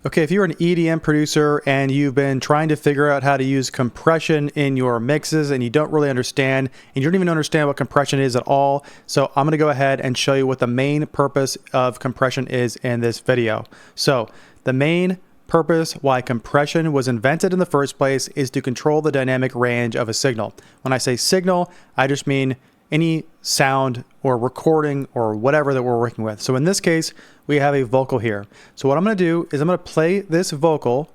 Okay, if you're an EDM producer and you've been trying to figure out how to use compression in your mixes and you don't really understand, and you don't even understand what compression is at all, so I'm going to go ahead and show you what the main purpose of compression is in this video. So the main purpose why compression was invented in the first place is to control the dynamic range of a signal. When I say signal, I just mean any sound or recording or whatever that we're working with. So in this case, we have a vocal here. So what I'm going to do is I'm going to play this vocal,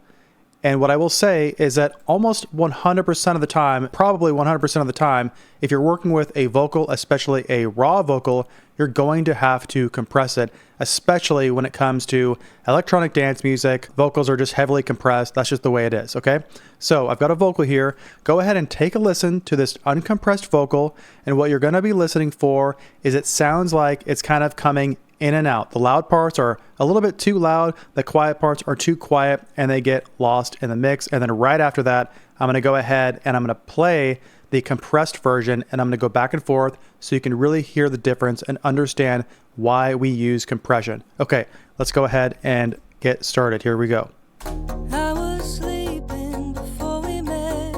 and what I will say is that almost 100% of the time, probably 100% of the time, if you're working with a vocal, especially a raw vocal, you're going to have to compress it, especially when it comes to electronic dance music. Vocals are just heavily compressed. That's just the way it is, okay? So I've got a vocal here. Go ahead and take a listen to this uncompressed vocal, and what you're going to be listening for is it sounds like it's kind of coming in and out. The loud parts are a little bit too loud, the quiet parts are too quiet, and they get lost in the mix. And then right after that, I'm going to go ahead and I'm going to play the compressed version, and I'm going to go back and forth so you can really hear the difference and understand why we use compression. Okay, let's go ahead and get started. Here we go. I was sleeping before we met,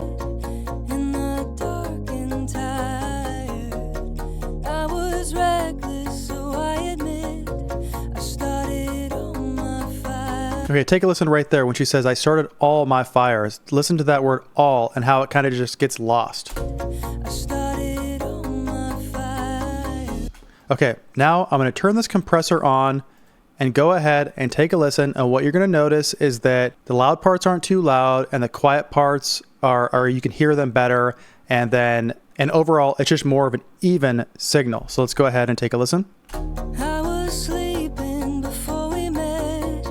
in the dark and tired. I was reckless, so I admit I started on my fire. Okay, take a listen right there when she says, I started all my fires. Listen to that word all and how it kind of just gets lost. I started on my fire. Okay, now I'm going to turn this compressor on and go ahead and take a listen. And what you're going to notice is that the loud parts aren't too loud and the quiet parts are you can hear them better. And overall, it's just more of an even signal. So let's go ahead and take a listen. I was sleeping before we met,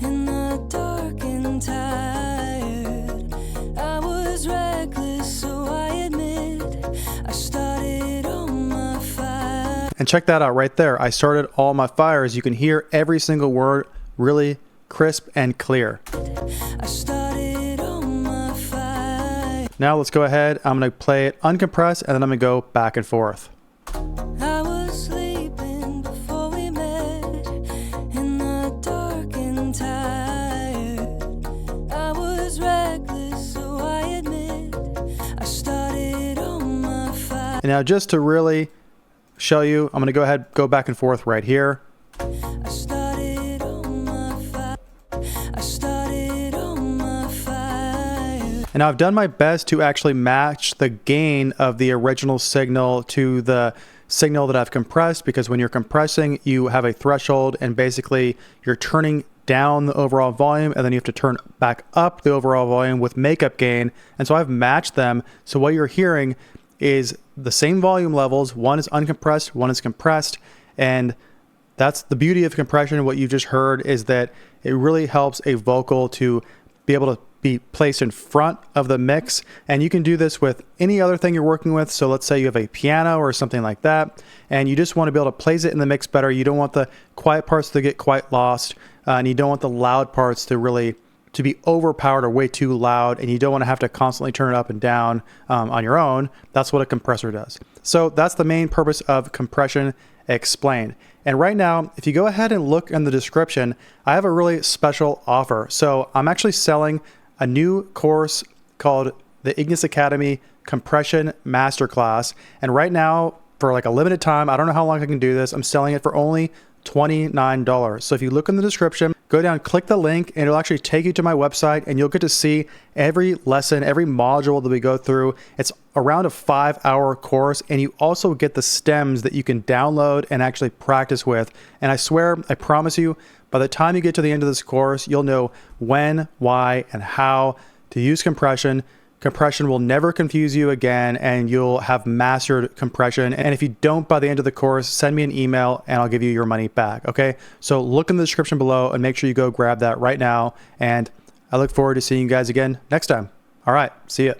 in the dark and tired. I was reckless, so I admit I started on my fire. And check that out right there. I started all my fires. You can hear every single word really crisp and clear. I started on my fire. Now let's go ahead. I'm going to play it uncompressed, and then I'm going to go back and forth. I was sleeping before we met, in the dark and tired. I was reckless, so I admit I started on my fire. And now just to really show you, I'm going to go ahead, go back and forth right here. I started on my fire. I started on my fire. And now I've done my best to actually match the gain of the original signal to the signal that I've compressed, because when you're compressing, you have a threshold and basically you're turning down the overall volume, and then you have to turn back up the overall volume with makeup gain. And so I've matched them. So what you're hearing is the same volume levels. One is uncompressed, one is compressed. And that's the beauty of compression. What you just heard is that it really helps a vocal to be able to be placed in front of the mix. And you can do this with any other thing you're working with. So let's say you have a piano or something like that, and you just want to be able to place it in the mix better. You don't want the quiet parts to get quite lost, and you don't want the loud parts to be overpowered or way too loud, and you don't want to have to constantly turn it up and down on your own. That's what a compressor does. So that's the main purpose of compression explained. And right now, if you go ahead and look in the description, I have a really special offer. So I'm actually selling a new course called the Ignis Academy Compression Masterclass. And right now, for like a limited time, I don't know how long I can do this, I'm selling it for only $29. So if you look in the description, go down, click the link, and it'll actually take you to my website, and you'll get to see every lesson, every module that we go through. It's around a 5-hour course, and you also get the stems that you can download and actually practice with. And I swear, I promise you, by the time you get to the end of this course, you'll know when, why, and how to use compression. Compression will never confuse you again, and you'll have mastered compression. And if you don't by the end of the course, send me an email and I'll give you your money back, okay? So look in the description below and make sure you go grab that right now. And I look forward to seeing you guys again next time. All right, see ya.